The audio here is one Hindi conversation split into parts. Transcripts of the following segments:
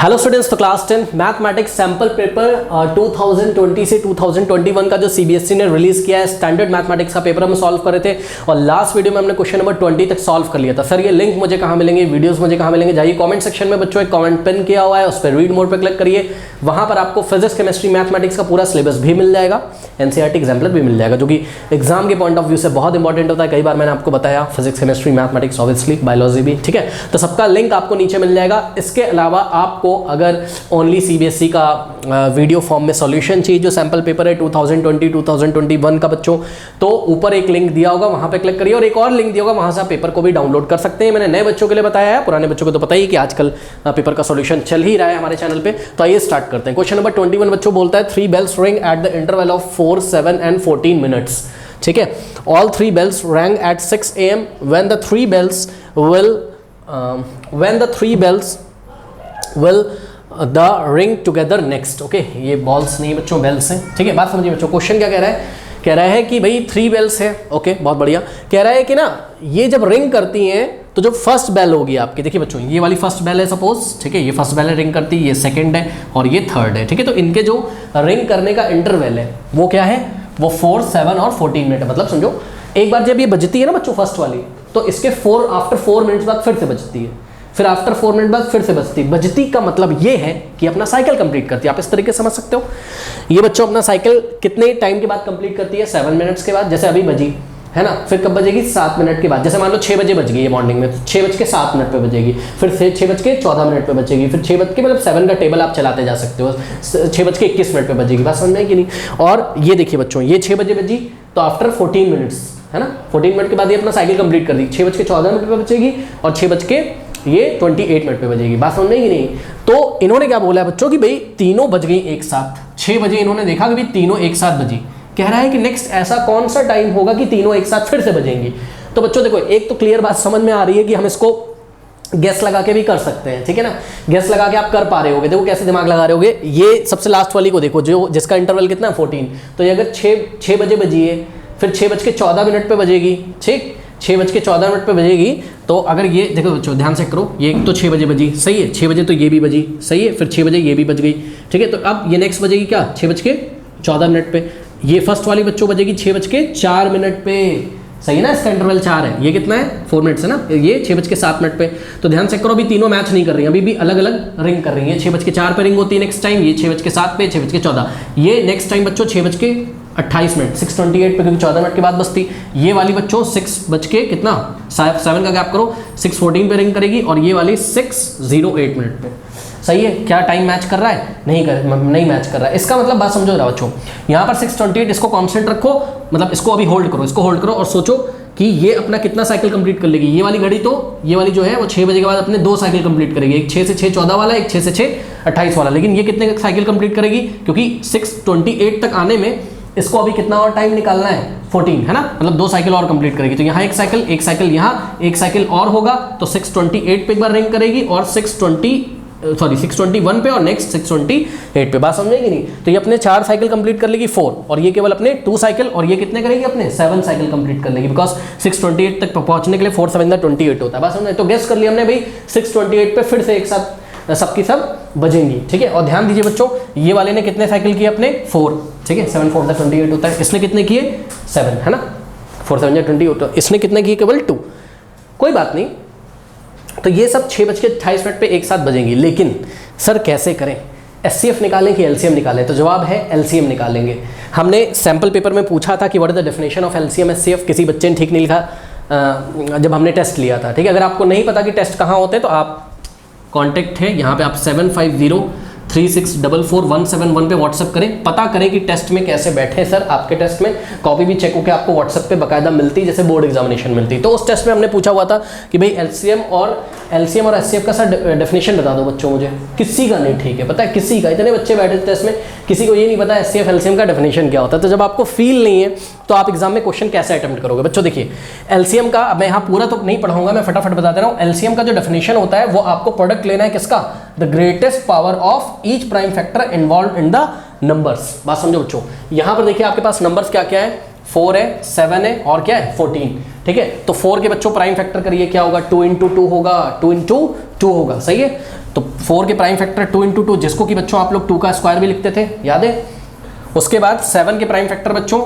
हेलो स्टूडेंट्स, तो क्लास 10 मैथमेटिक्स सैंपल पेपर 2020 से 2021 का जो सीबीएसई ने रिलीज किया है स्टैंडर्ड मैथमेटिक्स का पेपर हम सॉल्व कर रहे थे और लास्ट वीडियो में हमने क्वेश्चन नंबर 20 तक सॉल्व कर लिया था। सर ये लिंक मुझे कहाँ मिलेंगे, वीडियोस मुझे कहाँ मिलेंगे? जाइए कमेंट सेक्शन में बच्चों एक कमेंट पिन किया हुआ है, उस पर रीड मोर पर क्लिक करिए। वहाँ पर आपको फिजिक्स केमिस्ट्री मैथमेटिक्स का पूरा सिलेबस भी मिल जाएगा, एनसीईआरटी एग्जाम्पलर भी मिल जाएगा, जो कि एग्जाम के पॉइंट ऑफ व्यू से बहुत इंपॉर्टेंट होता है। कई बार मैंने आपको बताया, physics chemistry mathematics obviously, biology भी, ठीक है। तो सबका लिंक आपको नीचे मिल जाएगा। इसके अलावा आपको अगर ओनली सीबीएसई का वीडियो फॉर्म में सॉल्यूशन चाहिए, जो सैंपल पेपर है 2020-2021 का बच्चों, तो ऊपर एक लिंक दिया होगा, वहां पे क्लिक करिए और एक और लिंक दिया होगा, वहां से आप पेपर को भी डाउनलोड कर सकते हैं। मैंने नए बच्चों के लिए बताया है, पुराने बच्चों को तो पता ही कि आजकल पेपर का सॉल्यूशन चल ही रहा है हमारे चैनल पे। तो आइए स्टार्ट करते हैं। क्वेश्चन नंबर 21 बच्चों बोलता है 3 bells ring at the interval of 4, 7 and 14 minutes। ठीक है, all 3 bells rang at 6 AM when the 3 bells will the ring together next. Okay, ये बॉल्स नहीं बच्चों, बेल्स हैं, ठीक है। बात समझिए बच्चों, क्वेश्चन क्या कह रहा है? कह रहा है कि भाई 3 बेल्स है, ओके बहुत बढ़िया। कह रहा है कि ना ये जब रिंग करती हैं तो जो फर्स्ट बेल होगी आपकी, देखिए बच्चों ये वाली फर्स्ट बेल है सपोज, ठीक है, ये फर्स्ट बेल है रिंग करती, ये सेकंड है और ये थर्ड है, ठीक है। तो इनके जो रिंग करने का इंटरवल है वो क्या है? वो 4, 7 और 14 मिनट है। मतलब समझो एक बार जब ये बजती है ना बच्चों फर्स्ट वाली, तो इसके आफ्टर 4 मिनट्स बाद फिर से बजती है, फिर आफ्टर 4 मिनट बाद फिर से बजती का मतलब ये है कि अपना साइकिल कंप्लीट करती है। आप इस तरीके से समझ सकते हो। ये बच्चों अपना साइकिल कितने टाइम के बाद कंप्लीट करती है? 7 मिनट्स के बाद, जैसे अभी बजी है ना। फिर कब बजेगी? 7 मिनट के बाद। जैसे मान लो 6 बजे बज गई है मॉर्निंग में, तो 6:07 पे बजेगी, फिर 6:14 पे बजेगी, फिर 6 मतलब 7 का टेबल आप चलाते जा सकते हो, 6:21 पे बजेगी। बात समझ में कि नहीं? और ये देखिए बच्चों, ये 6 बजे बजी तो आफ्टर 14 मिनट्स है ना, 14 मिनट के बाद ये अपना साइकिल कंप्लीट कर दी, 6:14 पे बजेगी और 28 मिनट पे बजेगी। बात समझ में कि नहीं? तो इन्होंने क्या बोला है बच्चों कि भाई तीनों बज गई एक साथ। 6 बजे इन्होंने देखा कि भाई तीनों एक साथ बजी। कह रहा है कि नेक्स्ट ऐसा कौन सा टाइम होगा कि तीनों एक साथ फिर से बजेंगी। तो बच्चों देखो, एक तो क्लियर बात समझ में आ रही है कि हम इसको गैस लगा के भी कर सकते हैं, ठीक है ना। गैस लगा के आप कर पा रहे होगे। देखो कैसे दिमाग लगा रहे होगे। ये सबसे लास्ट वाली को देखो, जो जिसका इंटरवल कितना है 14, तो ये अगर 6 बजे बजी है, फिर 6:14 पे बजेगी, ठीक, 6:14 पे बजेगी। तो अगर ये देखो बच्चों ध्यान से करो, ये तो 6 बजे बजी, सही है, 6 बजे तो ये भी बजी, सही है, फिर 6 बजे ये भी बज गई, ठीक है। तो अब ये नेक्स्ट बजेगी क्या? 6:14 पे। ये फर्स्ट वाली बच्चों बजेगी 6:04 पे, सही है ना। इसका इंटरवल 4 है, ये कितना है? 4 मिनट्स है ना। ये 6:07 पे। तो ध्यान से करो, अभी तीनों मैच नहीं कर रही हैं, अभी भी अलग अलग रिंग कर रही हैं। 6:04 पे रिंग होती है नेक्स्ट टाइम, ये 6:07 पे, 6:14। ये नेक्स्ट टाइम बच्चों 6:28, 6:28 पे, क्योंकि 14 मिनट के बाद बजती। ये वाली बच्चों 6 बज के कितना 7 का गैप करो, 6:14 पे रिंग करेगी और ये वाली 6:08 मिनट पे। सही है? क्या टाइम मैच कर रहा है? नहीं मैच कर रहा है। इसका मतलब बात समझो बच्चों, यहाँ पर 6:28 इसको कांस्टेंट रखो, मतलब इसको अभी होल्ड करो, इसको होल्ड करो और सोचो कि ये अपना कितना साइकिल कंप्लीट कर लेगी। ये वाली घड़ी, तो ये वाली जो है वो 6 बजे के बाद अपने 2 साइकिल कंप्लीट करेगी, एक 6 से 6 14 वाला, एक 6 से 6 28 वाला। लेकिन ये कितने साइकिल कंप्लीट करेगी? क्योंकि 6:28 तक आने में इसको अभी कितना और टाइम निकालना है? 14 है ना, मतलब 2 साइकिल और कंप्लीट करेगी। तो यहाँ एक साइकिल यहाँ एक साइकिल और होगा, तो 6:28 पे एक बार रिंग करेगी और 6:21 पे और नेक्स्ट 6:28 पे। बात समझेगी नहीं? तो ये अपने 4 साइकिल कंप्लीट कर लेगी 4, और ये केवल अपने 2 साइकिल, और ये कितने करेगी? अपने 7 साइकिल कंप्लीट कर लेगी, बिकॉज 6:28 तक पहुंचने के लिए 4 7 28 होता है। बात समझे? तो गेस कर लिया हमने भाई 6:28 पे फिर से एक साथ सबकी सब बजेंगी, ठीक है। और ध्यान दीजिए बच्चों, ये वाले ने कितने साइकिल किए? अपने 4, ठीक है, 7 4 28 होता है। इसने कितने किए? 7 है ना, 4 7 28। इसने कितने किए? केवल 2। कोई बात नहीं। तो ये सब 6:28 पे एक साथ बजेंगी। लेकिन सर कैसे करें? एचसीएफ निकालें कि एलसीएम निकालें? तो जवाब है एलसीएम निकालेंगे। हमने सैंपल पेपर में पूछा था कि what is the definition of LCM HCF. किसी बच्चे ने ठीक नहीं लिखा जब हमने टेस्ट लिया था, ठीक है। अगर आपको नहीं पता कि टेस्ट कहाँ होते हैं तो आप कॉन्टैक्ट है यहाँ पे, आप 7503644171 पे व्हाट्सएप करें, पता करें कि टेस्ट में कैसे बैठे सर। आपके टेस्ट में कॉपी भी चेक होकर आपको व्हाट्सएप पे बाकायदा मिलती, जैसे बोर्ड एग्जामिनेशन मिलती। तो उस टेस्ट में हमने पूछा हुआ था कि भाई एलसीएम और एचसीएफ का सर डेफिनेशन बता दो बच्चों मुझे। किसी का नहीं, ठीक है, पता है किसी का। इतने बच्चे बैठे थे टेस्ट में, किसी को ये नहीं पता एचसीएफ एलसीएम का डेफिनेशन क्या होता है। तो जब आपको फील नहीं है तो आप एग्जाम में क्वेश्चन कैसे अटेम्प्ट करोगे? बच्चों देखिए, एलसीएम का मैं यहाँ पूरा तो नहीं पढ़ाऊंगा, मैं फटाफट बता दे रहा हूँ। एलसीएम का जो डेफिनेशन होता है वो आपको प्रोडक्ट लेना है किसका? The greatest power of each prime factor involve in the numbers. बात समझो बच्चों, यहाँ पर देखिए आपके पास नंबर्स क्या क्या है? 4 है, 7 है और क्या है? 14, ठीक है। तो 4 के बच्चों प्राइम फैक्टर करिए, क्या होगा? 2 × 2 होगा, 2 × 2 होगा, सही है। तो 4 के प्राइम फैक्टर 2 इंटू 2, जिसको कि बच्चों आप लोग 2 का स्क्वायर भी लिखते थे, याद है। उसके बाद 7 के प्राइम फैक्टर बच्चों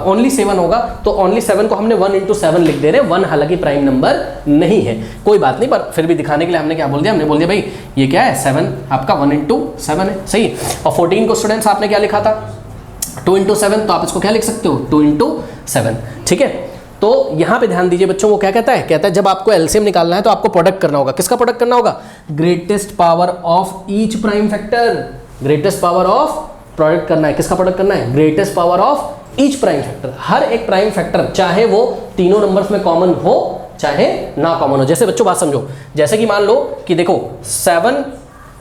ओनली 7 होगा, तो ओनली 7 को हमने 1 इंटू 7 लिख दे रहे हैं। 1 हालांकि प्राइम नंबर नहीं है, कोई बात नहीं, पर फिर भी दिखाने के लिए हमने क्या बोल दिया, हमने बोल दिया भाई ये क्या है, 7 आपका 1 इंटू 7 है, सही है। और 14 को स्टूडेंट्स आपने क्या लिखा था, 2 इंटू 7, तो आप इसको क्या लिख सकते हो, 2 इंटू 7, ठीक है। तो यहाँ पे ध्यान दीजिए बच्चों, वो क्या कहता है, कहता है जब आपको एलसीएम निकालना है तो आपको प्रोडक्ट करना होगा। किसका प्रोडक्ट करना होगा, greatest power of each prime factor, greatest power of product करना है। किसका प्रोडक्ट करना है, greatest power of each prime factor, हर एक प्राइम फैक्टर, चाहे वो तीनों नंबर्स में कॉमन हो चाहे ना कॉमन हो। जैसे बच्चों बात समझो, जैसे कि मान लो कि देखो 7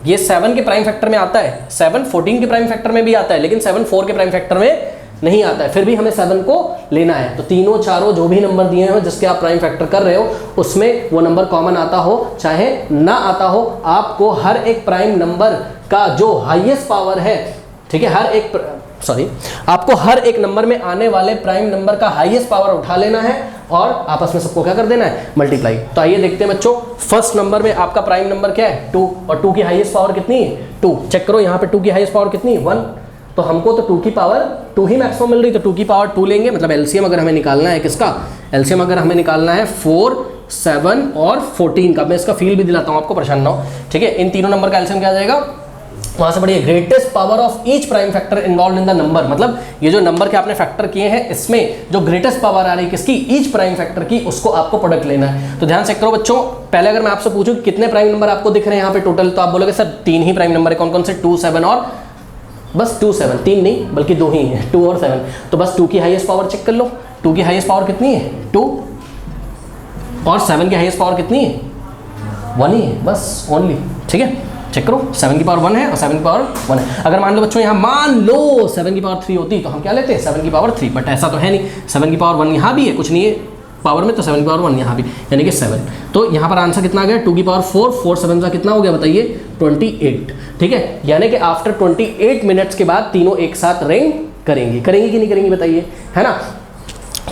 ये 7 के प्राइम फैक्टर में आता है, 7 14 के प्राइम फैक्टर में भी आता है, लेकिन 7 4 के प्राइम फैक्टर में नहीं आता है, फिर भी हमें 7 को लेना है। तो तीनों चारों जो भी नंबर दिए हो जिसके आप प्राइम फैक्टर कर रहे हो, उसमें वो नंबर कॉमन आता हो चाहे ना आता हो, आपको हर एक प्राइम नंबर का जो हाईएस्ट पावर है, ठीक है, आपको हर एक नंबर में आने वाले प्राइम नंबर का हाईएस्ट पावर उठा लेना है और आपस में सबको क्या कर देना है, मल्टीप्लाई। तो आइए देखते हैं बच्चों, फर्स्ट नंबर में आपका प्राइम नंबर क्या है, 2, और 2 की हाईएस्ट पावर कितनी है, 2। चेक करो यहाँ पे 2 की हाईएस्ट पावर कितनी है, 1। तो हमको तो 2 की पावर 2 ही मैक्सिमम मिल रही, तो 2 की पावर 2 लेंगे। मतलब एलसीएम अगर हमें निकालना है किसका, एलसीएम अगर हमें निकालना है 4, 7 और 14 का, मैं इसका फील भी दिलाता हूँ आपको, परेशान ना हो, ठीक है। इन तीनों नंबर का एलसीएम क्या आ जाएगा, वहां से बढ़िए, greatest power of each prime factor involve in the number, मतलब ये जो नंबर के आपने फैक्टर किए हैं इसमें जो ग्रेटेस्ट पावर आ रही है किसकी, ईच प्राइम फैक्टर की, उसको आपको प्रोडक्ट लेना है। तो ध्यान से करो बच्चों, पहले अगर मैं आपसे पूछूं कितने प्राइम नंबर आपको दिख रहे हैं यहाँ पे टोटल, तो आप बोलोगे सर 3 ही प्राइम नंबर है। कौन कौन से, 2, 7 और बस 2, 7, 3 नहीं बल्कि 2 ही है, 2 और 7। तो बस 2 की हाईएस्ट पावर चेक कर लो, 2 की हाईएस्ट पावर कितनी है, 2, और 7 की हाईएस्ट पावर कितनी है, 1 ही है बस, ओनली, ठीक है। चेक करो, 7 की पावर 1 है और 7 की पावर 1 है। अगर मान लो बच्चों यहाँ मान लो 7 की पावर 3 होती तो हम क्या लेते हैं, 7 की पावर 3, बट ऐसा तो है नहीं, 7 की पावर 1 यहाँ भी है, कुछ नहीं है पावर में, तो 7 की पावर 1 यहाँ भी, यानी कि 7। तो यहाँ पर आंसर कितना आ गया, 2 की पावर 4, 4 7 का कितना हो गया बताइए, 28, ठीक है। यानी कि आफ्टर 28 मिनट्स के बाद तीनों एक साथ रिंग करेंगी कि नहीं करेंगी बताइए, है ना।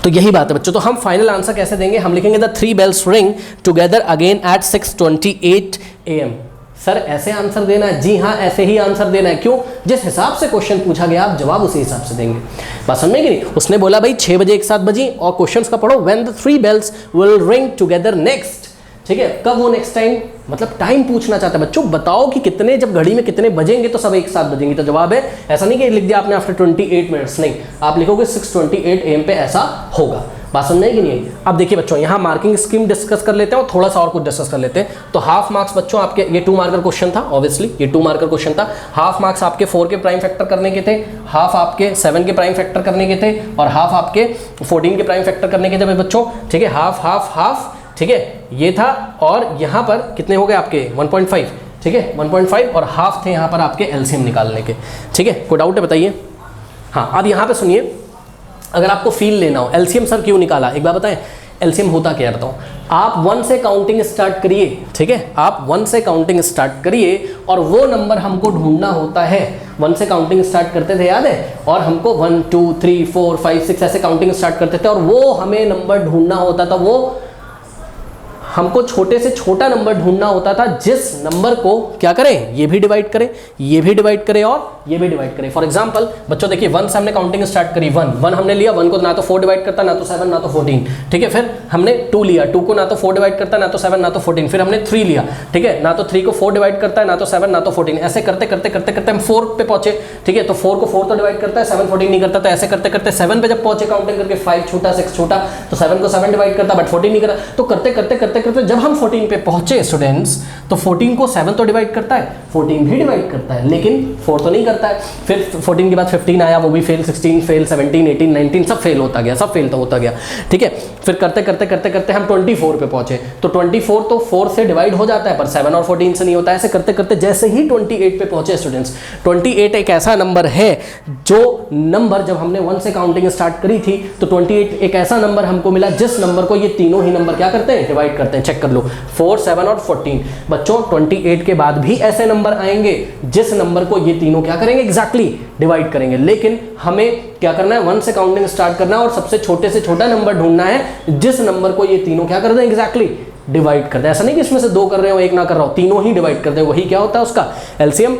तो यही बात है बच्चों। तो हम फाइनल आंसर कैसे देंगे, हम लिखेंगे the 3 bells ring together again at 6:28 AM। Sir ऐसे आंसर देना है, जी हाँ ऐसे ही आंसर देना है। क्यों, जिस हिसाब से क्वेश्चन पूछा गया आप जवाब उसी हिसाब से देंगे। बात समझ में कि नहीं, उसने बोला भाई 6 बजे एक साथ बजी, और क्वेश्चंस का पढ़ो, when the 3 bells will ring together next, ठीक है। कब वो नेक्स्ट टाइम, मतलब टाइम पूछना चाहता है बच्चों, बताओ कि कितने, जब घड़ी में कितने बजेंगे तो सब एक साथ बजेंगे। तो जवाब है, ऐसा नहीं कि लिख दिया आपने आफ्टर 28 मिनट्स, नहीं, आप लिखोगे 6:28 AM पे ऐसा होगा। बात समझ में कि नहीं। अब देखिए बच्चों, यहाँ मार्किंग स्कीम डिस्कस कर लेते हैं और थोड़ा सा और कुछ डिस्कस कर लेते हैं। तो हाफ मार्क्स बच्चों आपके, ये 2 मार्कर क्वेश्चन था, ऑब्वियसली ये 2 मार्कर क्वेश्चन था। हाफ मार्क्स आपके 4 के प्राइम फैक्टर करने के थे, हाफ आपके 7 के प्राइम फैक्टर करने के थे, और हाफ आपके 14 के प्राइम फैक्टर करने के थे बच्चों, ठीक है। हाफ हाफ हाफ, ठीक है, ये था। और यहाँ पर कितने हो गए आपके 1.5, ठीक है, 1.5, और हाफ थे यहाँ पर आपके एलसीएम निकालने के, ठीक है। कोई डाउट है बताइए। हाँ, अब यहाँ पे सुनिए, अगर आपको फील लेना हो एलसीएम सर क्यों निकाला, एक बार बताएं एलसीएम होता क्या है बताओ। आप 1 से काउंटिंग स्टार्ट करिए, ठीक है, आप 1 से काउंटिंग स्टार्ट करिए, और वो नंबर हमको ढूंढना होता है। 1 से काउंटिंग स्टार्ट करते थे, याद है, और हमको 1 2 3 4 5 6 ऐसे काउंटिंग स्टार्ट करते थे, और वो हमें नंबर ढूंढना होता था, वो हमको छोटे से छोटा नंबर ढूंढना होता था, जिस नंबर को क्या करें, ये भी डिवाइड करें, ये भी डिवाइड करें और ये भी डिवाइड करें। फॉर एग्जांपल बच्चों देखिए, 1 से हमने काउंटिंग स्टार्ट करी, 1 हमने लिया, 1 को ना तो 4 डिवाइड करता, ना तो 7, ना तो 14, ठीक है। फिर हमने 2 लिया, 2 को ना तो 4 डिवाइड करता, ना तो 7, ना तो 14। फिर हमने 3 लिया, ठीक है, ना तो 3 को 4 डिवाइड करता है, ना तो 7, ना तो 14। ऐसे करते करते करते करते हम 4 पे पहुंचे, ठीक है। तो 4 को 4 तो डिवाइड करता है, 7 14 नहीं करता, तो ऐसे करते करते 7 पे जब पहुंचे काउंटिंग करके, 5 छोटा 6 छोटा, तो 7 को 7 डिवाइड करता बट 14 नहीं करता। तो करते करते करते करते जब हम 14 पे पहुंचे स्टूडेंट्स, तो 14 को 7 तो डिवाइड करता है, 14 भी डिवाइड करता है, लेकिन 4 तो नहीं करता है। फिर 14 के बाद 15 आया, वो भी फेल, 16 फेल, 17 18 19 सब फेल होता गया, सब फेल होता गया, ठीक है। फिर करते करते करते करते हम 24 पे पहुंचे, तो 24 तो 4 से डिवाइड हो जाता है, पर 7 और 14 से नहीं होता है। ऐसे करते करते जैसे ही 28 पे पहुंचे स्टूडेंट्स, 28 एक ऐसा नंबर है, जो नंबर जब हमने 1 से काउंटिंग स्टार्ट करी थी, तो 28 एक ऐसा नंबर हमको मिला जिस नंबर को ये तीनों ही नंबर क्या करते हैं, डिवाइड करते हैं। चेक कर लो, 4 7 और 14। बच्चों 28 के बाद भी ऐसे नंबर आएंगे जिस नंबर को ये तीनों क्या करेंगे, एग्जैक्टली डिवाइड करेंगे। लेकिन हमें क्या करना है, 1 से काउंटिंग स्टार्ट करना है और सबसे छोटे से छोटा नंबर ढूंढना है जिस नंबर को ये तीनों क्या कर दें, एग्जैक्टली डिवाइड कर दे। ऐसा नहीं कि इसमें से 2 कर रहे हो एक ना कर रहा हो, तीनों ही डिवाइड कर दे, वही क्या होता है उसका एलसीएम।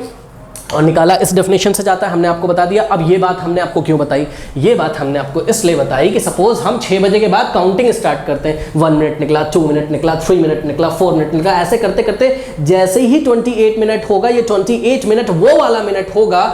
और निकाला इस डेफिनेशन से जाता है, हमने आपको बता दिया। अब ये बात हमने आपको क्यों बताई, ये बात हमने आपको इसलिए बताई कि सपोज हम 6 बजे के बाद काउंटिंग स्टार्ट करते हैं, 1 मिनट निकला, 2 मिनट निकला, 3 मिनट निकला, 4 मिनट निकला, ऐसे करते करते जैसे ही 28 मिनट होगा, ये 28 मिनट वो वाला मिनट होगा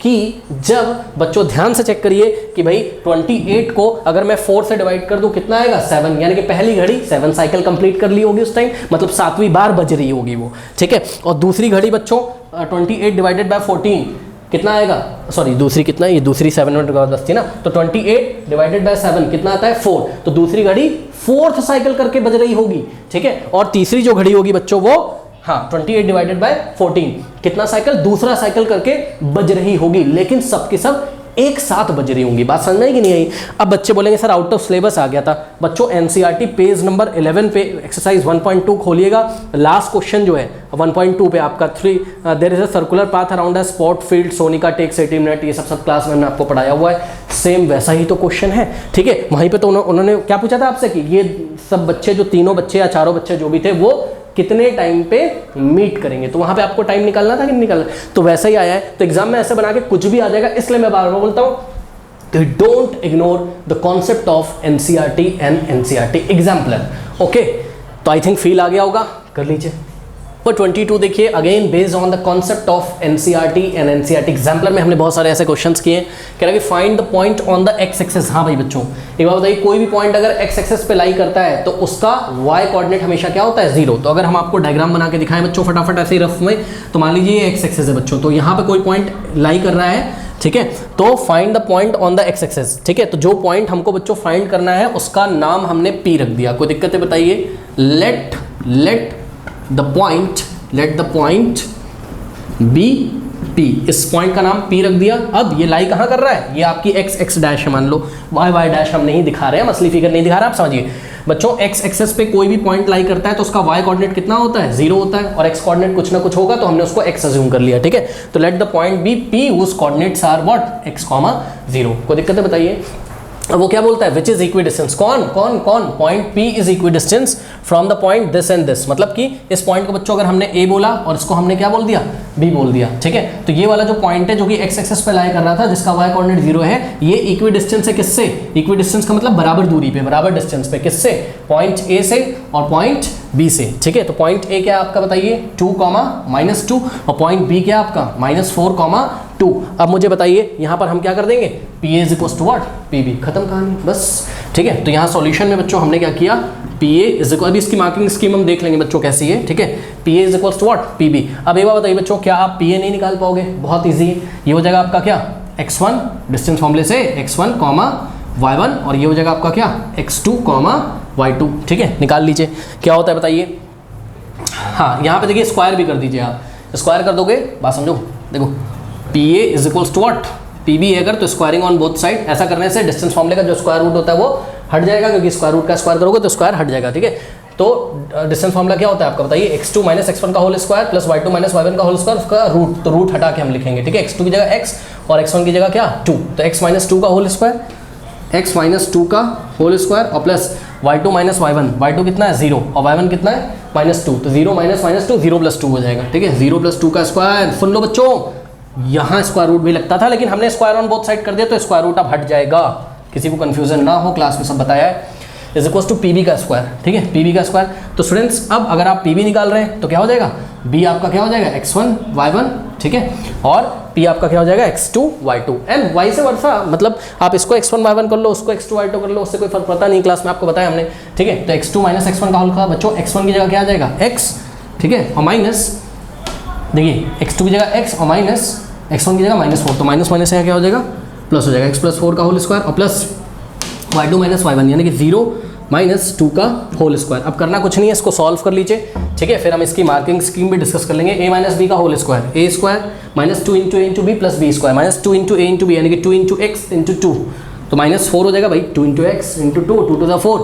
कि जब बच्चों ध्यान से चेक करिए कि भाई 28 को अगर मैं 4 से डिवाइड कर दूं कितना आएगा 7, यानी कि पहली घड़ी 7 साइकिल कंप्लीट कर ली होगी उस टाइम, मतलब 7वीं बार बज रही होगी वो, ठीक है। और दूसरी घड़ी बच्चों 28 डिवाइडेड बाय 14 कितना आएगा, सॉरी दूसरी कितना है, ये दूसरी 7 मिनट बाद बजती ना, तो 28 डिवाइडेड बाय 7 कितना आता है 4, तो दूसरी घड़ी 4th साइकिल करके बज रही होगी, ठीक है। और तीसरी जो घड़ी होगी बच्चों वो 28 डिवाइडेड बाय 14 कितना साइकिल, दूसरा साइकिल करके बज रही होगी, लेकिन सबके सब एक साथ बज रही होंगी। बात समझ में आई कि नहीं आई। अब बच्चे बोलेंगे सर आउट ऑफ सिलेबस आ गया था। बच्चों एनसीईआरटी पेज नंबर 11 पे एक्सरसाइज 1.2 खोलिएगा, लास्ट क्वेश्चन जो है 1.2 पे आपका 3 there is a circular path around a spot field, Sonika takes 80 minute, ये सब क्लास में हमने आपको पढ़ाया हुआ है, सेम वैसा ही तो क्वेश्चन है, ठीक है। वहीं पे तो उन्होंने क्या पूछा था आपसे कि ये सब बच्चे जो तीनों बच्चे या चारों बच्चे जो भी थे वो कितने टाइम पे मीट करेंगे, तो वहां पे आपको टाइम निकालना था कि नहीं निकालना, तो वैसा ही आया है। तो एग्जाम में ऐसे बना के कुछ भी आ जाएगा, इसलिए मैं बार बार बोलता हूं don't ignore the concept of NCERT and NCERT exemplar, okay. तो आई थिंक फील आ गया होगा, कर लीजिए। पर 22 देखिए, again based on the concept of NCERT and NCERT exemplar में हमने बहुत सारे ऐसे क्वेश्चंस किए। कह रहा है कि find the point on the x axis. हाँ भाई बच्चों एक बात बताइए, कोई भी पॉइंट अगर एक्स एक्सेस पे लाई करता है तो उसका वाई कोऑर्डिनेट हमेशा क्या होता है 0। तो अगर हम आपको डायग्राम बना के दिखाएं बच्चों फटाफट ऐसे ही रफ में, तो मान लीजिए ये एक्स एक्सेस है बच्चों, तो यहाँ पे कोई पॉइंट लाई कर रहा है, ठीक है, तो find the point on the x axis, ठीक है। तो जो पॉइंट हमको बच्चों फाइंड करना है उसका नाम हमने पी रख दिया, कोई दिक्कत है बताइए। Let the point be P, इस पॉइंट का नाम पी रख दिया। अब ये लाई कहाँ कर रहा है, ये आपकी एक्स एक्स डैश है, मान लो वाई वाई डैश हम नहीं दिखा रहे हैं, असली फिगर नहीं दिखा रहे, आप समझिए बच्चों। एक्स एक्सेस पे कोई भी पॉइंट लाई करता है तो उसका वाई कोऑर्डिनेट कितना होता है 0 होता है, और एक्स कोऑर्डिनेट कुछ ना कुछ होगा तो हमने उसको एक्स अज्यूम कर लिया, ठीक है। तो let the point be P whose coordinates are what x, 0। कोई दिक्कत है बताइए। अब वो क्या बोलता है, विच इज इक्वी डिस्टेंस, कौन point P is equi distance from the point this and this, मतलब कि इस पॉइंट को बच्चों अगर हमने A बोला और इसको हमने क्या बोल दिया B बोल दिया, ठीक है। तो ये वाला जो पॉइंट है जो कि x एक्सेस पे लाई कर रहा था जिसका y कोऑर्डिनेट 0 है, ये इक्वी डिस्टेंस है किससे, इक्वी डिस्टेंस का मतलब बराबर दूरी पे, बराबर डिस्टेंस पे, किससे, पॉइंट A से और पॉइंट B से, ठीक है। तो पॉइंट A क्या है आपका बताइए 2, -2, और पॉइंट B क्या है आपका -4, 2। अब मुझे बताइए यहाँ पर हम क्या कर देंगे, P A is equal to what PB, खत्म कहानी बस, ठीक है। तो यहाँ सॉल्यूशन में बच्चों हमने क्या किया, P A इज इक्वल, अभी इसकी मार्किंग स्कीम हम देख लेंगे बच्चों कैसी है, ठीक है। P A is equal to what PB। अब एक बात बताइए बच्चों, क्या आप P A नहीं निकाल पाओगे, बहुत ईजी है, ये हो जाएगा आपका क्या x1 डिस्टेंस फॉर्मूले से x1, y1, और ये हो जाएगा आपका क्या x2, y2, ठीक है। निकाल लीजिए क्या होता है बताइए। हाँ यहाँ पे देखिए स्क्वायर भी कर दीजिए, आप स्क्वायर कर दोगे, बात समझो, देखो P A is equals to what PB है, अगर तो स्क्वायरिंग ऑन बोथ साइड, ऐसा करने से डिस्टेंस फॉर्मूले का जो स्क्वायर रूट होता है वो हट जाएगा, क्योंकि स्क्वायर रूट का स्क्वायर करोगे तो स्क्वायर हट जाएगा, ठीक है। तो डिस्टेंस फॉर्मूला क्या होता है आपका बताइए, x2 - x1 का whole square plus y2 - y1 का होल स्क्वायर, उसका रूट, तो रूट हटा के हम लिखेंगे, ठीक है। x2 की जगह x और x1 की जगह क्या 2, तो x - 2 का होल स्क्वायर, x - 2 का होल स्क्वायर और प्लस y2 - y1, y2 कितना है 0 और y1 कितना है -2, तो 0 - 2 0 + 2 हो जाएगा, ठीक है। 0 + 2 का स्क्वायर, सुन लो बच्चों यहाँ स्क्वायर रूट भी लगता था लेकिन हमने स्क्वायर ऑन बोथ साइड कर दिया तो स्क्वायर रूट अब हट जाएगा, किसी को कंफ्यूजन ना हो, क्लास में सब बताया है। इज इक्वल टू PB का स्क्वायर, ठीक है, PB का स्क्वायर। तो स्टूडेंट्स अब अगर आप PB निकाल रहे हैं तो क्या हो जाएगा, B आपका क्या हो जाएगा x1 y1, ठीक है, और P आपका क्या हो जाएगा x2 y2, and vice versa, मतलब आप इसको x1 y1 कर लो, उसको x2 y2 कर लो, उससे कोई फर्क पड़ता नहीं, क्लास में आपको बताया हमने, ठीक है। तो x2 - x1 का होल का बच्चों x1 की जगह क्या आ जाएगा x, ठीक है, और माइनस, देखिए x2 की जगह x और माइनस x1 की जगह -4, तो माइनस माइनस यहाँ क्या हो जाएगा प्लस हो जाएगा, x + 4 का होल स्क्वायर और प्लस y2 - y1, यानी कि 0 - 2 का होल स्क्वायर। अब करना कुछ नहीं है, इसको सॉल्व कर लीजिए, ठीक है, फिर हम इसकी मार्किंग स्कीम भी डिस्कस कर लेंगे। a - b का whole square, a square -2 × a × b plus b square, -2 × a × b, यानी कि 2 × x × 2, तो -4 हो जाएगा भाई, 2 × x × 2, 2 to the 4,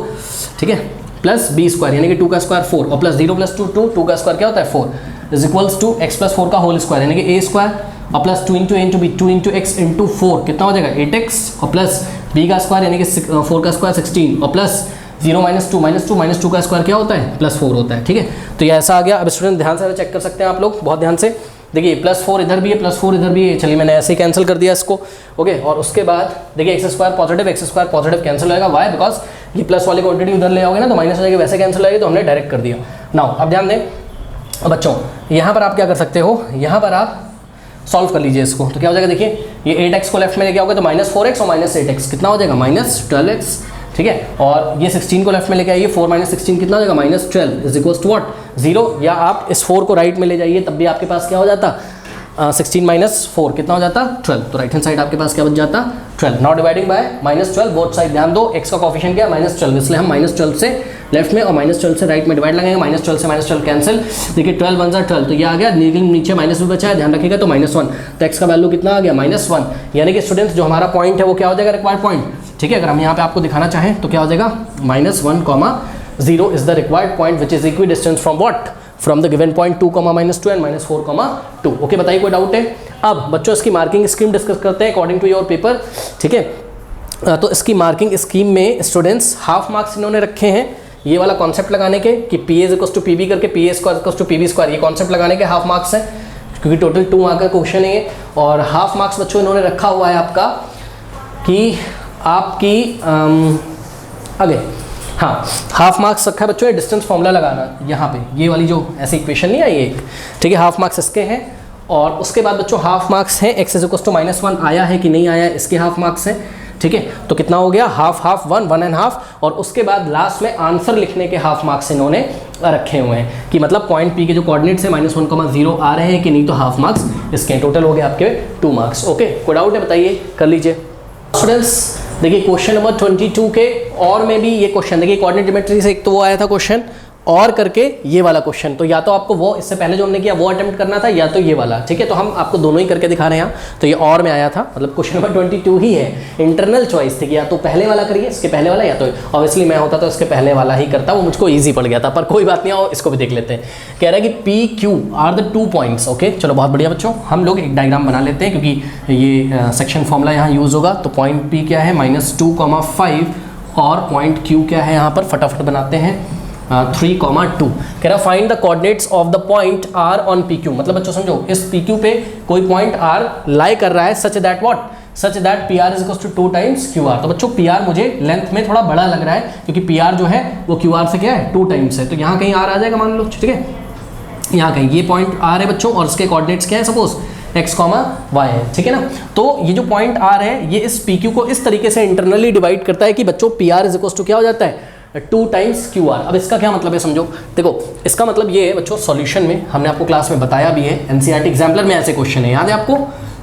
ठीक है, प्लस b स्क्वायर, यानी कि 2 का स्क्वायर 4 और प्लस 0 + 2 2, 2 का स्क्वायर क्या होता है 4, इज इक्वल्स टू x + 4 का होल स्क्वायर, यानी कि a स्क्वायर और प्लस 2 × a × b, 2 × x × 4 कितना हो जाएगा 8x, और प्लस b का स्क्वायर यानी कि 4 का स्क्वायर 16 और प्लस 0 -2 -2 का स्क्वायर क्या होता है +4 होता है। ठीक है, तो ये ऐसा आ गया। अब स्टूडेंट ध्यान से चेक कर सकते हैं आप लोग, बहुत ध्यान से देखिए, +4 इधर भी है, +4 इधर भी है। चलिए मैंने ऐसे ही कैंसिल कर दिया इसको। ओके, और उसके बाद देखिए एक्स स्क्वायर पॉजिटिव कैंसिल होगा। वाई? बिकॉज ये प्लस वाली क्वांटिटी उधर ले आओगे ना तो माइनस हो जाएगी, वैसे कैंसिल हो जाएगी, तो हमने डायरेक्ट कर दिया। नाउ अब ध्यान दें बच्चों, यहाँ पर आप क्या कर सकते हो, यहाँ पर आप सॉल्व कर लीजिए इसको। तो क्या हो जाएगा, देखिए ये 8x को लेफ्ट में लेके आओगे तो -4x और -8x कितना हो जाएगा -12x। ठीक है, और ये 16 को लेफ्ट में लेके आइए, 4 - 16 कितना हो जाएगा -12 इज इक्वल्स टू व्हाट 0। या आप इस 4 को राइट में ले जाइए तब भी आपके पास क्या हो जाता 16 - 4 कितना हो जाता 12। तो राइट हैंड साइड आपके पास क्या बच जाता 12। Now dividing by -12 both side. ध्यान दो x का कोफिशिएंट क्या है -12, इसलिए हम -12 से लेफ्ट में और -12 से राइट में डिवाइड लगाएंगे। -12 से -12 कैंसिल, देखिए 12 1 12, तो ये आ गया, नीचे माइनस भी बचा है, ध्यान रखिएगा, तो -1। तो x का वैल्यू कितना आ गया -1। यानी कि स्टूडेंट्स जो हमारा पॉइंट है वो क्या हो जाएगा रिक्वायर्ड पॉइंट। ठीक है, अगर हम यहाँ पे आपको दिखाना चाहें तो क्या हो जाएगा -1, 0 is the required point which is equi distance from what, from the given point 2, -2 and -4, 2। Okay, बताइए कोई डाउट है? अब बच्चों इसकी मार्किंग स्कीम डिस्कस करते हैं अकॉर्डिंग टू योर पेपर। ठीक है, तो इसकी मार्किंग स्कीम में स्टूडेंट्स हाफ मार्क्स इन्होंने रखे हैं ये वाला कॉन्सेप्ट लगाने के कि P A equals to P B करके P A square equals to P B square, ये कॉन्सेप्ट लगाने के हाफ मार्क्स हैं, क्योंकि टोटल 2 मार्क का क्वेश्चन है ये। और हाफ मार्क्स बच्चों इन्होंने रखा हुआ है आपका कि आपकी आगे, हाँ हाफ मार्क्स रखा है बच्चों डिस्टेंस फॉर्मूला लगाना यहाँ पे, ये वाली जो ऐसी इक्वेशन नहीं आई एक। ठीक है, हाफ मार्क्स इसके हैं। और उसके बाद बच्चों हाफ मार्क्स हैं x इक्वल्स टू -1 आया है कि नहीं आया, इसके हाफ मार्क्स हैं। ठीक है, तो कितना हो गया हाफ 1 1.5। और उसके बाद लास्ट में आंसर लिखने के हाफ मार्क्स इन्होंने रखे हुए हैं कि मतलब पॉइंट पी के जो कोऑर्डिनेट्स है -1,0 आ रहे हैं कि नहीं, तो हाफ मार्क्स इसके टोटल हो गए आपके 2 मार्क्स। ओके, कोई डाउट है बताइए, कर लीजिए स्टूडेंट्स। देखिए क्वेश्चन नंबर 22 के और में भी ये क्वेश्चन देखिए, कोऑर्डिनेट ज्योमेट्री से एक तो वो आया था क्वेश्चन, और करके ये वाला क्वेश्चन, तो या तो आपको वो इससे पहले जो हमने किया वो अटेम्प्ट करना था, या तो ये वाला। ठीक है, तो हम आपको दोनों ही करके दिखा रहे हैं यहाँ। तो ये और में आया था, मतलब क्वेश्चन नंबर 22 ही है, इंटरनल चॉइस थी कि या तो पहले वाला करिए, इसके पहले वाला, या तो ऑब्वियसली मैं होता तो इसके पहले वाला ही करता, वो मुझको ईजी पड़ गया था, पर कोई बात नहीं, आओ इसको भी देख लेते हैं। कह रहा है कि PQ are the 2 points. Okay, चलो बहुत बढ़िया बच्चों, हम लोग एक डायग्राम बना लेते हैं क्योंकि ये सेक्शन फॉर्मूला यहाँ यूज़ होगा। तो पॉइंट P क्या है -2,5 और पॉइंट Q क्या है यहाँ पर, फटाफट बनाते हैं 3,2। कह रहा find the coordinates of the point R on PQ। मतलब बच्चों समझो इस PQ पे कोई पॉइंट R लाई कर रहा है such that PR is equals to 2 times QR। तो बच्चों PR मुझे लेंथ में थोड़ा बड़ा लग रहा है क्योंकि PR जो है वो QR से क्या है 2 टाइम्स है, तो यहाँ कहीं R आ जाएगा मान लो। ठीक है, यहाँ कहीं ये पॉइंट R है बच्चों, और इसके कोऑर्डिनेट्स क्या है सपोज x, y है। ठीक है ना, तो ये जो पॉइंट R है ये इस PQ को इस तरीके से इंटरनली डिवाइड करता है कि बच्चों PR इज इक्वल्स टू क्या हो जाता है 2 टाइम्स QR। अब इसका क्या मतलब है समझो, देखो इसका मतलब ये है बच्चों, सॉल्यूशन में हमने आपको क्लास में बताया भी है, NCERT एग्जाम्पलर में ऐसे क्वेश्चन है, याद है आपको,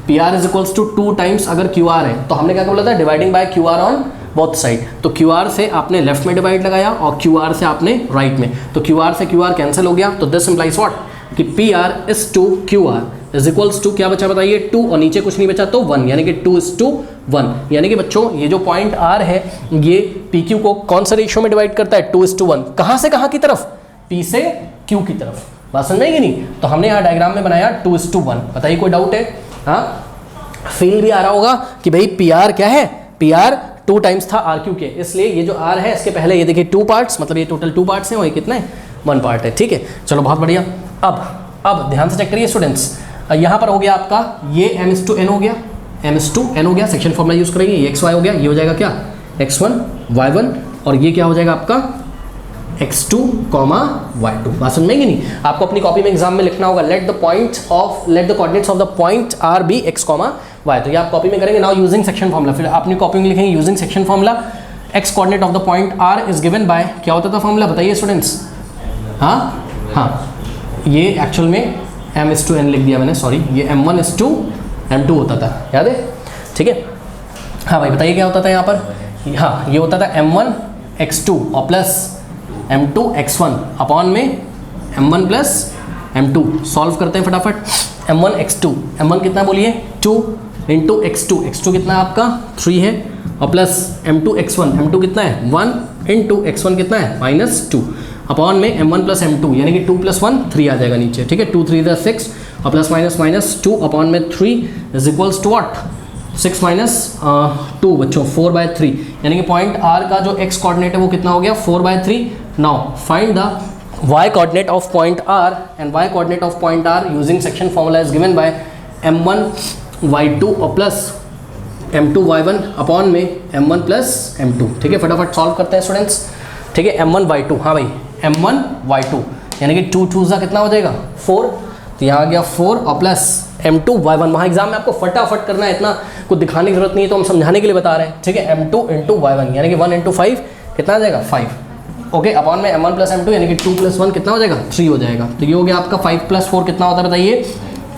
PR is equals to 2 times अगर QR है तो हमने क्या बोला था, dividing by QR on both side. तो QR से आपने लेफ्ट में डिवाइड लगाया और QR से आपने राइट में, तो QR से QR कैंसिल हो गया। तो दिस इंप्लाइज व्हाट कि PR is to QR is equals to क्या बचा बताइए 2, और नीचे कुछ नहीं बचा तो 1, यानी कि 2:1। यानी कि बच्चों ये जो पॉइंट R है ये PQ को कौन सा रेशियो में डिवाइड करता है 2:1। कहाँ से कहाँ की तरफ, P से Q की तरफ। बात समझ में आएगी नहीं, तो हमने यहाँ डायग्राम में बनाया 2:1। बताइए कोई डाउट है? हाँ, फील भी आ रहा होगा कि भाई PR क्या है, PR 2 टाइम्स था RQ के, इसलिए ये जो R है इसके पहले ये देखिए 2 पार्ट्स, मतलब ये टोटल 2 पार्ट्स हैं और ये कितना है 1 पार्ट है। ठीक है, चलो बहुत बढ़िया। अब ध्यान से चेक करिए स्टूडेंट्स, यहाँ पर हो गया आपका ये m/n हो गया, m/n हो गया, सेक्शन फॉर्मूला यूज करेंगे, ये xy हो गया, ये हो जाएगा क्या x1 y1, और ये क्या हो जाएगा आपका x2, y2। बात समझ में नहीं, आपको अपनी कॉपी में एग्जाम में लिखना होगा let the coordinates of the point R be x, y। तो ये आप कॉपी में करेंगे नाउ यूजिंग सेक्शन फॉर्मूला, फिर अपनी कॉपी में लिखेंगे using section formula. x coordinate of the point R is given by क्या होता था फॉर्मूला बताइए स्टूडेंट्स। हाँ, ये एक्चुअल में m/n लिख दिया मैंने, सॉरी, ये m1:m2 होता था, याद है? ठीक है, हाँ भाई बताइए क्या होता था यहाँ पर। हाँ, ये होता था m1x2 और प्लस m2x1 अपॉन में m1 प्लस m2। सॉल्व करते हैं फटाफट। m1x2, m1 कितना बोलिए 2 इंटू x2 कितना आपका 3 है, और प्लस m2x1, m2 कितना है 1 इंटू x1 कितना है -2 अपॉन में m1 प्लस m2, यानी कि 2 + 1 3 आ जाएगा नीचे। ठीक है, 2 3 6 और प्लस माइनस -2 अपॉन में 3 is equals to what 6 minus 2 बच्चों 4/3, यानी कि पॉइंट आर का जो एक्स कोऑर्डिनेट है वो कितना हो गया 4/3। Now find the y coordinate of point r and y coordinate of point r using section formula is given by m1 y2 और प्लस m2 y1 अपॉन में m1 प्लस m2। ठीक है, फटाफट सॉल्व करते हैं स्टूडेंट्स। ठीक है, m1 y2, हाँ भाई m1 y2 यानी कि 2 2 कितना हो जाएगा 4, तो यहाँ आ गया 4 और प्लस m2 y1। वहाँ एग्जाम में आपको फटाफट करना है, इतना कुछ दिखाने की जरूरत नहीं है, तो हम समझाने के लिए बता रहे हैं। ठीक है, m2 इंटू y1 यानी कि 1 इंटू 5 कितना आ जाएगा 5। ओके, अपॉन में m1 प्लस m2 यानी कि 2 प्लस 1 कितना हो जाएगा 3 हो जाएगा। तो ये हो गया आपका 5 प्लस 4 कितना होता है बताइए,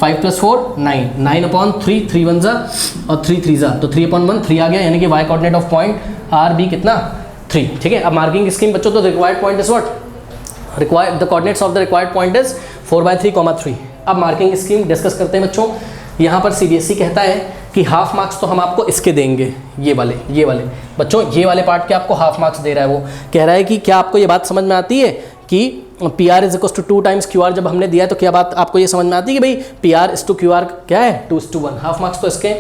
5 प्लस 4 9, 9 अपॉन 3, 3 1 और 3 3 तो 3/1 3 आ गया, यानी कि y coordinate of point R be कितना 3। ठीक है, अब मार्किंग स्कीम बच्चों, तो required point is what, required the coordinates of the required point is 4/3, 3। अब मार्किंग स्कीम डिस्कस करते हैं बच्चों। यहाँ पर सीबीएसई कहता है कि हाफ मार्क्स तो हम आपको इसके देंगे, ये वाले बच्चों, ये वाले पार्ट के आपको हाफ मार्क्स दे रहा है। वो कह रहा है कि क्या आपको ये बात समझ में आती है कि P R is equal to 2 times Q R जब हमने दिया है, तो क्या बात आपको ये समझ में आती है कि भाई P R is to Q R क्या है 2:1, हाफ मार्क्स तो इसके।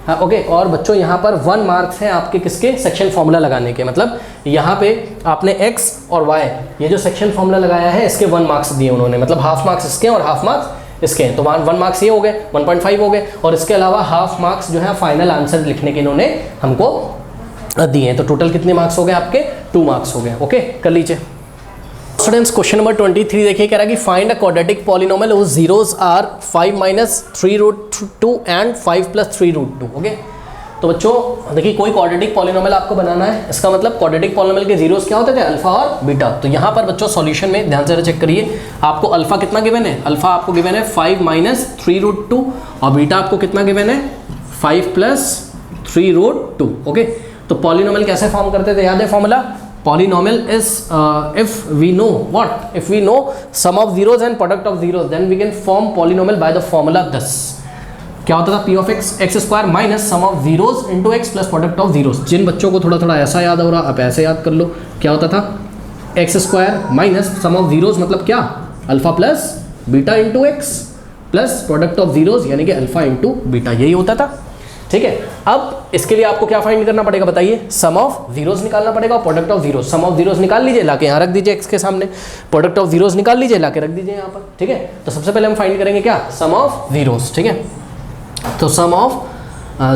हाँ ओके, और बच्चों यहाँ पर 1 मार्क्स हैं आपके किसके, सेक्शन फॉर्मूला लगाने के। मतलब यहाँ पे आपने x और y ये जो सेक्शन फॉर्मूला लगाया है इसके 1 मार्क्स दिए उन्होंने, मतलब हाफ मार्क्स इसके और हाफ मार्क्स इसके हैं, तो 1 मार्क्स ये हो गए, 1.5 हो गए, और इसके अलावा हाफ मार्क्स जो है फाइनल आंसर लिखने के इन्होंने हमको दिए हैं। तो टोटल कितने मार्क्स हो गए आपके 2 मार्क्स हो गए। ओके, कर लीजिए स्टूडेंट्स। क्वेश्चन नंबर 23 देखिए, कह रहा है कि find a quadratic polynomial whose zeros are 5 minus 3√2 and 5 plus 3√2। Okay, तो बच्चों देखिए कोई क्वाड्रेटिक पॉलिनोमियल आपको बनाना है, इसका मतलब क्वाड्रेटिक पॉलिनोमियल के जीरोस क्या होते थे, अल्फा और बीटा। तो यहाँ पर बच्चों सॉल्यूशन में ध्यान से चेक करिए, आपको अल्फा कितना गिवन है, अल्फा आपको गिवन है 5 minus 3√2 और बीटा आपको कितना गिवन है 5 plus 3√2। ओके, तो पॉलिनोमियल कैसे फॉर्म करते थे, याद है formula, polynomial is if we know what, if we know sum of zeros and product of zeros then we can form polynomial by the formula this. क्या होता था, P of X square minus sum of zeros into X plus product of zeros. जिन बच्चों को थोड़ा थोड़ा ऐसा याद हो रहा, आप ऐसे याद कर लो, क्या होता था x square minus sum of zeros, मतलब क्या alpha plus beta into X plus product of zeros यानी कि अल्फा इंटू बीटा, यही होता था। ठीक है, अब इसके लिए आपको क्या फाइंड करना पड़ेगा बताइए, सम ऑफ जीरोस निकालना पड़ेगा और product of zeros. Sum of zeros निकाल लीजिए, लाके यहाँ रख दीजिए एक्स के सामने, प्रोडक्ट ऑफ जीरोस निकाल लीजिए, लाके रख दीजिए यहाँ पर। ठीक है, तो सबसे पहले हम फाइंड करेंगे क्या, सम ऑफ जीरोस। ठीक है, तो सम ऑफ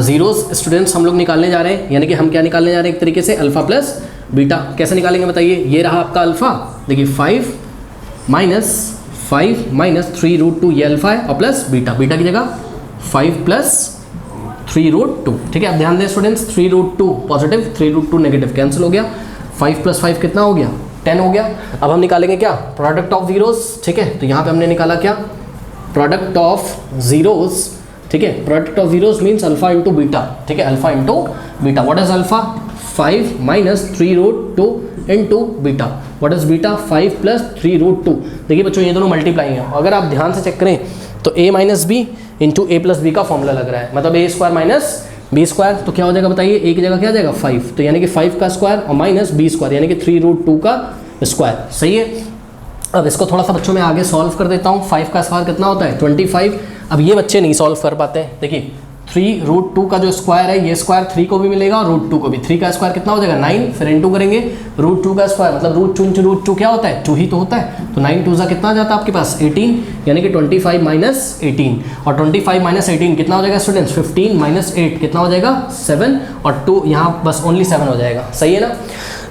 जीरोस स्टूडेंट्स हम लोग निकालने जा रहे हैं, यानी कि हम क्या निकालने जा रहे हैं, एक तरीके से अल्फा प्लस बीटा। कैसे निकालेंगे बताइए, ये रहा आपका अल्फा, देखिए 5 माइनस 3√2 ये अल्फा है और प्लस बीटा, बीटा की जगह 5 प्लस 3√2। ठीक है, अब ध्यान दें स्टूडेंट्स, 3√2 पॉजिटिव 3√2 नेगेटिव, कैंसिल हो गया, 5 प्लस 5 कितना हो गया 10 हो गया। अब हम निकालेंगे क्या, प्रोडक्ट ऑफ जीरोस। ठीक है, तो यहाँ पे हमने निकाला क्या, प्रोडक्ट ऑफ जीरोस। ठीक है, product of zeros means alpha into beta. ठीक है, alpha into beta, what is alpha 5 minus 3√2 into beta, what is beta 5 plus 3√2। देखिए बच्चों ये दोनों मल्टीप्लाई हैं, अगर आप ध्यान से चेक करें तो a minus B into A plus B का फॉर्मूला लग रहा है, मतलब A square minus B square, तो क्या हो जाएगा बताइए, ए की जगह क्या आ जाएगा 5, तो यानी कि 5 का स्क्वायर और माइनस बी स्क्वायर यानी कि 3√2 का स्क्वायर। सही है, अब इसको थोड़ा सा बच्चों में आगे सॉल्व कर देता हूँ। 5 का स्क्वायर कितना होता है 25। अब ये बच्चे नहीं सॉल्व कर पाते हैं, देखिए 3√2 का जो स्क्वायर है, ये स्क्वायर 3 को भी मिलेगा और √2 को भी। 3 का स्क्वायर कितना हो जाएगा 9, फिर इंटू करेंगे √2 का स्क्वायर, मतलब √2 क्या होता है 2 ही तो होता है, तो 9 2 कितना आ जाता है आपके पास 18, यानी कि 25 माइनस 18, और 25 माइनस 18 कितना हो जाएगा स्टूडेंट्स 15 माइनस 8 कितना हो जाएगा 7, और 2 यहाँ बस ओनली 7 हो जाएगा। सही है ना,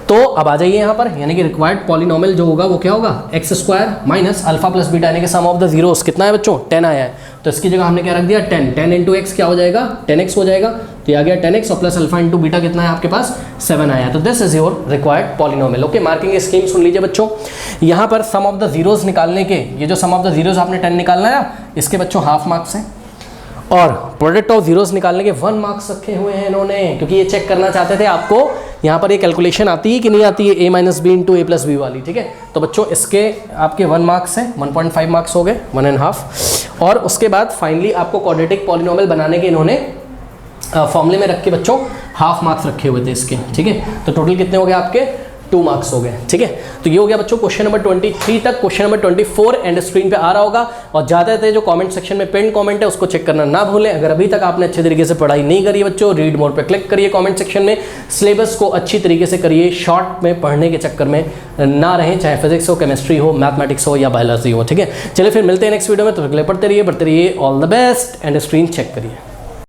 तो अब आ जाइए यहाँ पर, यानी कि रिक्वायर्ड पॉलिनोमियल जो होगा वो क्या होगा, x square minus alpha plus beta यानी कि सम ऑफ द जीरोस कितना है बच्चों 10 आया है, तो इसकी जगह हमने क्या रख दिया 10 इंटू एक्स क्या हो जाएगा 10x हो जाएगा, तो ये आ गया 10x और प्लस अल्फा इंटू बीटा कितना है आपके पास 7 आया है, तो this is your required polynomial. Okay, marking scheme सुन लीजिए बच्चों, यहाँ पर सम ऑफ द जीरोस निकालने के, ये जो सम ऑफ द जीरोस आपने 10 निकालना है इसके बच्चों हाफ मार्क्स हैं, और प्रोडक्ट ऑफ जीरोस निकालने के 1 मार्क्स रखे हुए हैं इन्होंने, क्योंकि ये चेक करना चाहते थे आपको यहाँ पर ये कैलकुलेशन आती है कि नहीं आती है, a minus B into A plus B वाली। ठीक है, तो बच्चों इसके आपके 1 मार्क्स हैं, 1.5 मार्क्स हो गए 1.5, और उसके बाद फाइनली आपको क्वाड्रेटिक पॉलिनोमियल बनाने के इन्होंने फॉर्मूले में रख के बच्चों हाफ मार्क्स रखे हुए थे इसके। ठीक है, तो टोटल कितने हो गए आपके 2 मार्क्स हो गए। ठीक है, तो ये हो गया बच्चों क्वेश्चन नंबर 23 तक। क्वेश्चन नंबर 24 एंड स्क्रीन पे आ रहा होगा, और ज़्यादा थे जो कमेंट सेक्शन में पिन कमेंट है उसको चेक करना ना भूलें। अगर अभी तक आपने अच्छे तरीके से पढ़ाई नहीं करी है बच्चों, रीड मोर पे क्लिक करिए कमेंट सेक्शन में, सिलेबस को अच्छी तरीके से करिए, शॉर्ट में पढ़ने के चक्कर में ना रहें, चाहे फिजिक्स हो, केमिस्ट्री हो, मैथमेटिक्स हो या बायोलॉजी हो। ठीक है, चलिए फिर मिलते हैं नेक्स्ट वीडियो में, तो पढ़ते रहिए, all the best and screen check करिए।